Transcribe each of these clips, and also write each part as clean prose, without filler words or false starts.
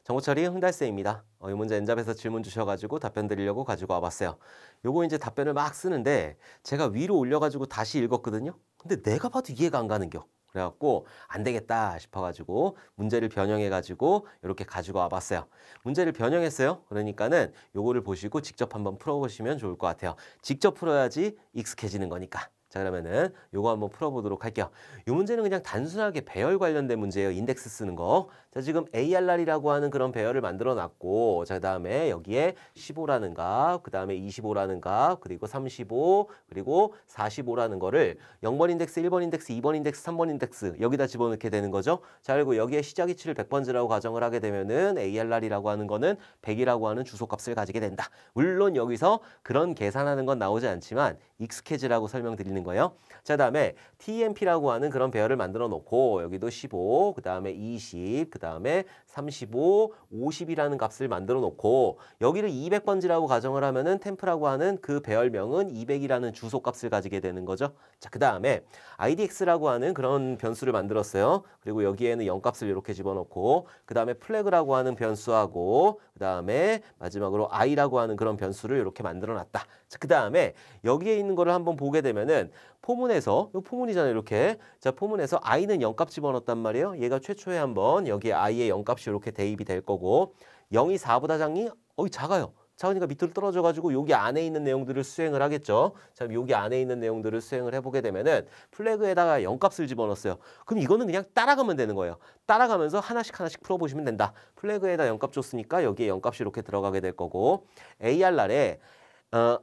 정보처리 흥달쌤입니다. 이 문제 N잡에서 질문 주셔가지고 답변 드리려고 가지고 와봤어요. 요거 이제 답변을 막 쓰는데 제가 위로 올려가지고 다시 읽었거든요. 근데 내가 봐도 이해가 안 가는겨. 그래갖고 안 되겠다 싶어가지고 문제를 변형해가지고 이렇게 가지고 와봤어요. 문제를 변형했어요. 그러니까는 요거를 보시고 직접 한번 풀어보시면 좋을 것 같아요. 직접 풀어야지 익숙해지는 거니까. 자, 그러면은 요거 한번 풀어보도록 할게요. 이 문제는 그냥 단순하게 배열 관련된 문제예요. 인덱스 쓰는 거. 자, 지금 ARR이라고 하는 그런 배열을 만들어 놨고, 자, 그다음에 여기에 15라는 값, 그다음에 25라는 값, 그리고 35, 그리고 45라는 거를 0번 인덱스, 1번 인덱스, 2번 인덱스, 3번 인덱스 여기다 집어넣게 되는 거죠. 자, 그리고 여기에 시작 위치를 100번지라고 가정을 하게 되면은 ARR이라고 하는 거는 100이라고 하는 주소값을 가지게 된다. 물론 여기서 그런 계산하는 건 나오지 않지만 익숙해지라고 설명드리는 거예요. 자, 그다음에 TMP라고 하는 그런 배열을 만들어 놓고 여기도 15, 그다음에 20, 그다음에 35, 50이라는 값을 만들어 놓고 여기를 200번지라고 가정을 하면은 템프라고 하는 그 배열명은 200이라는 주소값을 가지게 되는 거죠. 자, 그다음에 IDX라고 하는 그런 변수를 만들었어요. 그리고 여기에는 0값을 이렇게 집어넣고 그다음에 플래그라고 하는 변수하고 그다음에 마지막으로 i라고 하는 그런 변수를 이렇게 만들어 놨다. 자, 그다음에 여기에 있는 거를 한번 보게 되면은 포문에서 이 포문이잖아요. 이렇게. 자, 포문에서 i는 0값 집어넣었단 말이에요. 얘가 최초에 한번 여기에 i의 0값이 이렇게 대입이 될 거고 0이 4보다 작니? 작아요. 작으니까 밑으로 떨어져가지고 여기 안에 있는 내용들을 수행을 하겠죠. 자, 여기 안에 있는 내용들을 수행을 해보게 되면은 플래그에다가 0값을 집어넣었어요. 그럼 이거는 그냥 따라가면 되는 거예요. 따라가면서 하나씩 풀어보시면 된다. 플래그에다 0값 줬으니까 여기에 0값이 이렇게 들어가게 될 거고 AR날에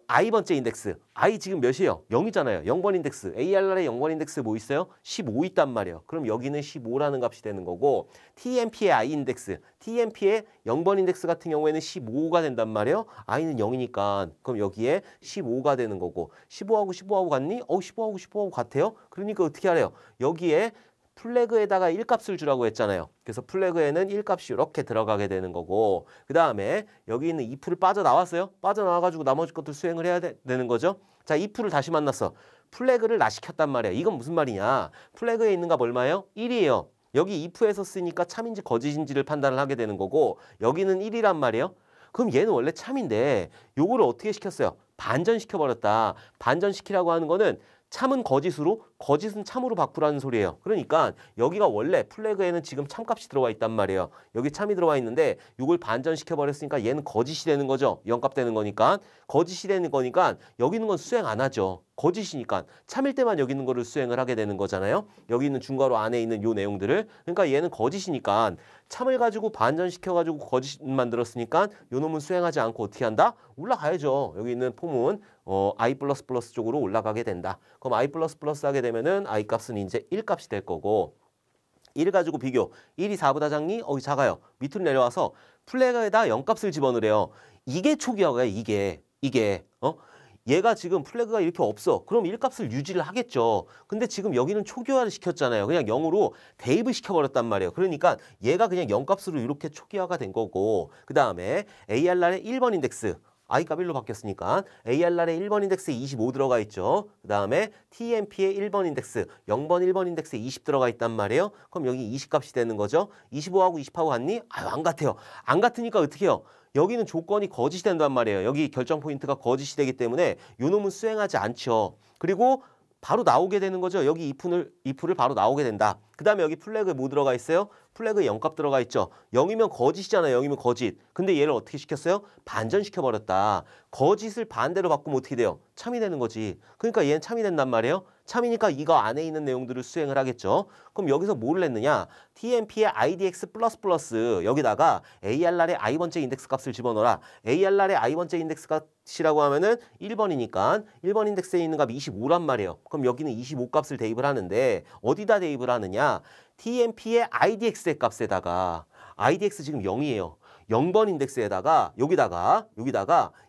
i번째 인덱스. i 지금 몇이에요? 0이잖아요. 0번 인덱스. AR날에 0번 인덱스 뭐 있어요? 15 있단 말이에요. 그럼 여기는 15라는 값이 되는 거고 TMP의 i 인덱스. TMP의 0번 인덱스 같은 경우에는 15가 된단 말이에요. i는 0이니까 그럼 여기에 15가 되는 거고 15하고 15하고 같니? 15하고 같아요. 그러니까 어떻게 하래요? 여기에 플래그에다가 1값을 주라고 했잖아요. 그래서 플래그에는 1값이 이렇게 들어가게 되는 거고 그 다음에 여기 있는 if를 빠져나왔어요. 빠져나와가지고 나머지 것들 수행을 해야 되는 거죠. 자, if를 다시 만났어. 플래그를 나시켰단 말이야. 이건 무슨 말이냐. 플래그에 있는 값 얼마예요? 1이에요. 여기 if에서 쓰니까 참인지 거짓인지를 판단을 하게 되는 거고 여기는 1이란 말이에요. 그럼 얘는 원래 참인데 요거를 어떻게 시켰어요? 반전시켜버렸다. 반전시키라고 하는 거는 참은 거짓으로 거짓은 참으로 바꾸라는 소리예요. 그러니까 여기가 원래 플래그에는 지금 참값이 들어와 있단 말이에요. 여기 참이 들어와 있는데 이걸 반전시켜 버렸으니까 얘는 거짓이 되는 거죠. 0값 되는 거니까. 거짓이 되는 거니까 여기 있는 건 수행 안 하죠. 거짓이니까 참일 때만 여기 있는 거를 수행을 하게 되는 거잖아요. 여기 있는 중괄호 안에 있는 요 내용들을. 그러니까 얘는 거짓이니까 참을 가지고 반전시켜가지고 거짓 만들었으니까 요 놈은 수행하지 않고 어떻게 한다? 올라가야죠. 여기 있는 폼은 i++ 쪽으로 올라가게 된다. 그럼 i++ 하게 되면은 i 값은 이제 1값이 될 거고 1을 가지고 비교. 1이 4보다 작니? 작아요. 밑으로 내려와서 플래그에다 0값을 집어넣으래요. 이게 초기화가 이게. 얘가 지금 플래그가 이렇게 없어. 그럼 1값을 유지를 하겠죠. 근데 지금 여기는 초기화를 시켰잖아요. 그냥 0으로 대입을 시켜버렸단 말이에요. 그러니까 얘가 그냥 0값으로 이렇게 초기화가 된 거고 그 다음에 AR날의 1번 인덱스. i 값 1로 바뀌었으니까 AR날의 1번 인덱스에 25 들어가 있죠. 그 다음에 TMP의 1번 인덱스, 0번 1번 인덱스에 20 들어가 있단 말이에요. 그럼 여기 20값이 되는 거죠. 25하고 20하고 같니? 안 같아요. 안 같으니까 어떻게 해요? 여기는 조건이 거짓이 된단 말이에요. 여기 결정 포인트가 거짓이 되기 때문에 요 놈은 수행하지 않죠. 그리고 바로 나오게 되는 거죠. 여기 if를 바로 나오게 된다. 그 다음에 여기 플래그에 뭐 들어가 있어요? 플래그에 0값 들어가 있죠. 0이면 거짓이잖아요. 0이면 거짓. 근데 얘를 어떻게 시켰어요? 반전시켜버렸다. 거짓을 반대로 바꾸면 어떻게 돼요? 참이 되는 거지. 그러니까 얘는 참이 된단 말이에요. 참이니까 이거 안에 있는 내용들을 수행을 하겠죠. 그럼 여기서 뭐를 했느냐? TMP의 IDX++ 여기다가 AR날의 i번째 인덱스 값을 집어넣어라. AR날의 i번째 인덱스 값이라고 하면은 1번이니까 1번 인덱스에 있는 값 25란 말이에요. 그럼 여기는 25 값을 대입을 하는데 어디다 대입을 하느냐? TMP의 IDX의 값에다가 IDX 지금 0이에요. 0번 인덱스에다가 여기다가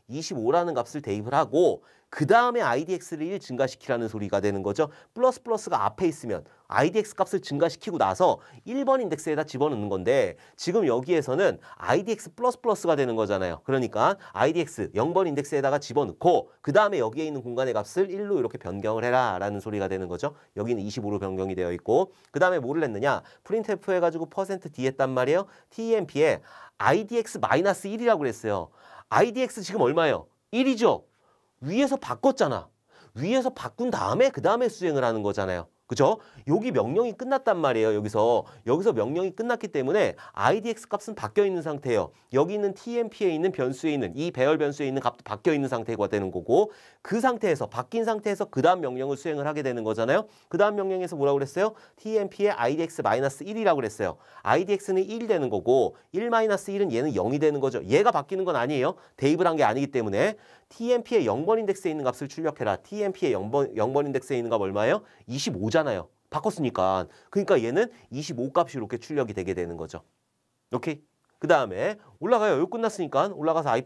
25라는 값을 대입을 하고 그 다음에 IDX를 1 증가시키라는 소리가 되는 거죠. 플러스 플러스가 앞에 있으면 IDX 값을 증가시키고 나서 1번 인덱스에다 집어넣는 건데 지금 여기에서는 IDX 플러스 플러스가 되는 거잖아요. 그러니까 IDX 0번 인덱스에다가 집어넣고 그 다음에 여기에 있는 공간의 값을 1로 이렇게 변경을 해라 라는 소리가 되는 거죠. 여기는 25로 변경이 되어 있고 그 다음에 뭐를 했느냐. 프린트F 해가지고 %D 했단 말이에요. TMP에 IDX-1이라고 그랬어요. IDX 지금 얼마예요? 1이죠. 위에서 바꿨잖아. 위에서 바꾼 다음에 그 다음에 수행을 하는 거잖아요. 그죠? 여기 명령이 끝났단 말이에요. 여기서 명령이 끝났기 때문에 IDX 값은 바뀌어 있는 상태예요. 여기 있는 TMP에 있는 변수에 있는 이 배열 변수에 있는 값도 바뀌어 있는 상태가 되는 거고 그 상태에서 바뀐 상태에서 그 다음 명령을 수행을 하게 되는 거잖아요. 그 다음 명령에서 뭐라고 그랬어요? TMP에 IDX-1이라고 그랬어요. IDX는 1이 되는 거고 1-1은 얘는 0이 되는 거죠. 얘가 바뀌는 건 아니에요. 대입을 한 게 아니기 때문에 TMP의 0번 인덱스에 있는 값을 출력해라. TMP의 0번 인덱스에 있는 값 얼마예요? 25잖아요. 바꿨으니까. 그러니까 얘는 25 값이 이렇게 출력이 되게 되는 거죠. 오케이? 그 다음에 올라가요. 여기 끝났으니까 올라가서 I++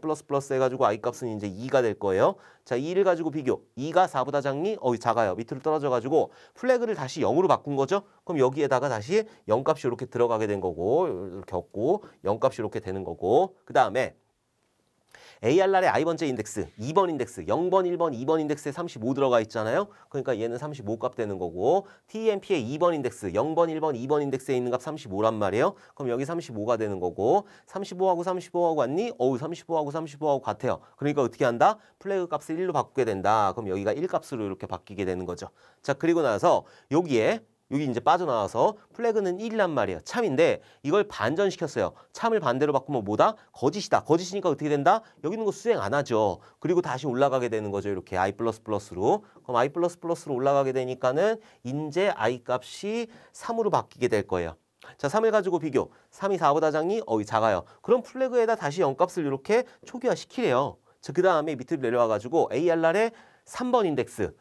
해가지고 I 값은 이제 2가 될 거예요. 자, 2를 가지고 비교. 2가 4보다 작니? 작아요. 밑으로 떨어져가지고 플래그를 다시 0으로 바꾼 거죠. 그럼 여기에다가 다시 0 값이 이렇게 들어가게 된 거고 이렇게 없고 0 값이 이렇게 되는 거고 그 다음에 ARR의 I번째 인덱스, 2번 인덱스, 0번, 1번, 2번 인덱스에 35 들어가 있잖아요. 그러니까 얘는 35 값 되는 거고 TMP의 2번 인덱스, 0번, 1번, 2번 인덱스에 있는 값 35란 말이에요. 그럼 여기 35가 되는 거고 35하고 35하고 같니? 35하고 35하고 같아요. 그러니까 어떻게 한다? 플래그 값을 1로 바꾸게 된다. 그럼 여기가 1 값으로 이렇게 바뀌게 되는 거죠. 자, 그리고 나서 여기 이제 빠져나와서 플래그는 1이란 말이에요. 참인데 이걸 반전시켰어요. 참을 반대로 바꾸면 뭐다? 거짓이다. 거짓이니까 어떻게 된다? 여기 있는 거 수행 안 하죠. 그리고 다시 올라가게 되는 거죠. 이렇게 I++로. 그럼 I++로 올라가게 되니까는 이제 I 값이 3으로 바뀌게 될 거예요. 자, 3을 가지고 비교. 3이 4보다 작니? 작아요. 그럼 플래그에다 다시 0값을 이렇게 초기화시키래요. 자, 그 다음에 밑으로 내려와가지고 ARR의 3번 인덱스.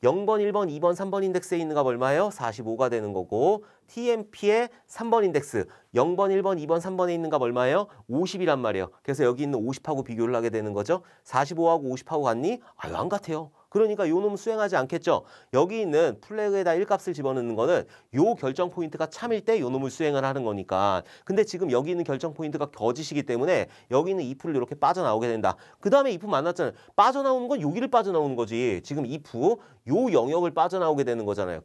0번, 1번, 2번, 3번 인덱스에 있는 값 얼마예요? 45가 되는 거고 TMP의 3번 인덱스 0번, 1번, 2번, 3번에 있는 값 얼마예요? 50이란 말이에요. 그래서 여기 있는 50하고 비교를 하게 되는 거죠. 45하고 50하고 같니? 아유, 안 같아요. 그러니까 요 놈은 수행하지 않겠죠. 여기 있는 플래그에다 1값을 집어넣는 거는 요 결정 포인트가 참일 때 요 놈을 수행을 하는 거니까. 근데 지금 여기 있는 결정 포인트가 거짓이기 때문에 여기 있는 if를 이렇게 빠져나오게 된다. 그 다음에 if 만났잖아요. 빠져나오는 건 여기를 빠져나오는 거지. 지금 if 요 영역을 빠져나오게 되는 거잖아요.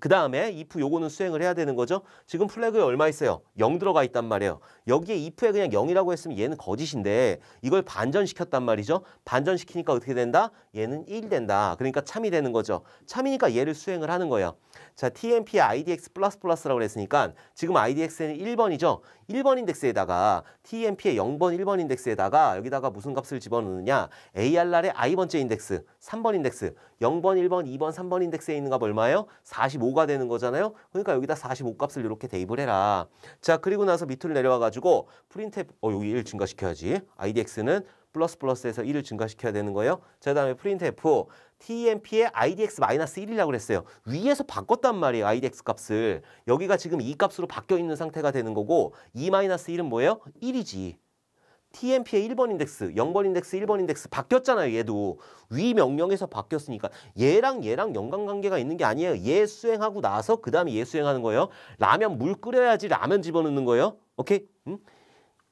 그 다음에 if 요거는 수행을 해야 되는 거죠. 지금 플래그에 얼마 있어요? 0 들어가 있단 말이에요. 여기에 if에 그냥 0이라고 했으면 얘는 거짓인데 이걸 반전시켰단 말이죠. 반전시키니까 어떻게 된다? 얘는 1이 된다. 그러니까 참이 되는 거죠. 참이니까 얘를 수행을 하는 거예요. 자, TMP의 IDX++라고 그랬으니까 지금 IDX는 1번이죠. 1번 인덱스에다가 TMP의 0번, 1번 인덱스에다가 여기다가 무슨 값을 집어넣느냐? ARR의 I번째 인덱스, 3번 인덱스, 0번, 1번, 2번, 3번 인덱스에 있는 값 얼마예요? 45가 되는 거잖아요. 그러니까 여기다 45 값을 이렇게 대입을 해라. 자, 그리고 나서 밑으로 내려와가지고 프린트F, 여기 1 증가시켜야지. IDX는 플러스에서 1을 증가시켜야 되는 거예요. 자, 그다음에 printf TMP의 IDX-1이라고 그랬어요. 위에서 바꿨단 말이에요. IDX 값을. 여기가 지금 이 값으로 바뀌어 있는 상태가 되는 거고 2-1은 뭐예요? 1이지. TMP의 1번 인덱스, 0번 인덱스, 1번 인덱스 바뀌었잖아요. 얘도. 위 명령에서 바뀌었으니까 얘랑 연관관계가 있는 게 아니에요. 얘 수행하고 나서 그 다음에 얘 수행하는 거예요. 라면 물 끓여야지 라면 집어넣는 거예요. 오케이? 응?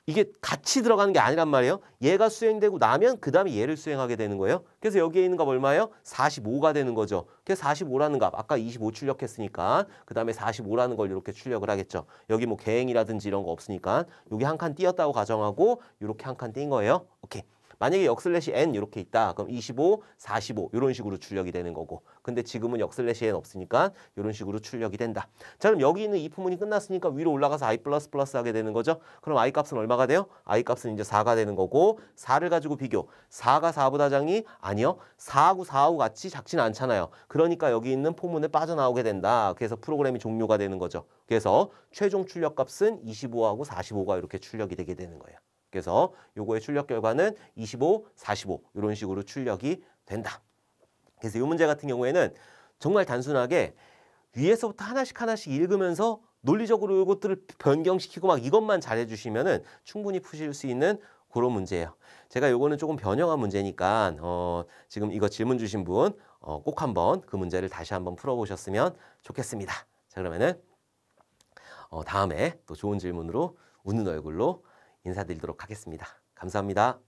이게 같이 들어가는 게 아니란 말이에요. 얘가 수행되고 나면 그 다음에 얘를 수행하게 되는 거예요. 그래서 여기에 있는 값 얼마예요? 45가 되는 거죠. 그래서 45라는 값, 아까 25 출력했으니까 그 다음에 45라는 걸 이렇게 출력을 하겠죠. 여기 뭐 계행이라든지 이런 거 없으니까 여기 한 칸 띄었다고 가정하고 이렇게 한 칸 띈 거예요. 오케이. 만약에 역슬래시 n 이렇게 있다. 그럼 25, 45 이런 식으로 출력이 되는 거고. 근데 지금은 역슬래시 n 없으니까 이런 식으로 출력이 된다. 자, 그럼 여기 있는 if문이 끝났으니까 위로 올라가서 i++ 하게 되는 거죠. 그럼 i 값은 얼마가 돼요? i 값은 이제 4가 되는 거고 4를 가지고 비교. 4가 4보다 작니? 아니요. 4하고 4하고 같이 작지는 않잖아요. 그러니까 여기 있는 포문을 빠져나오게 된다. 그래서 프로그램이 종료가 되는 거죠. 그래서 최종 출력 값은 25하고 45가 이렇게 출력이 되게 되는 거예요. 그래서 요거의 출력 결과는 25, 45 이런 식으로 출력이 된다. 그래서 이 문제 같은 경우에는 정말 단순하게 위에서부터 하나씩 읽으면서 논리적으로 이것들을 변경시키고 막 이것만 잘해주시면은 충분히 푸실 수 있는 그런 문제예요. 제가 요거는 조금 변형한 문제니까 지금 이거 질문 주신 분 꼭 한번 그 문제를 다시 한번 풀어보셨으면 좋겠습니다. 자, 그러면은 다음에 또 좋은 질문으로 웃는 얼굴로 인사드리도록 하겠습니다. 감사합니다.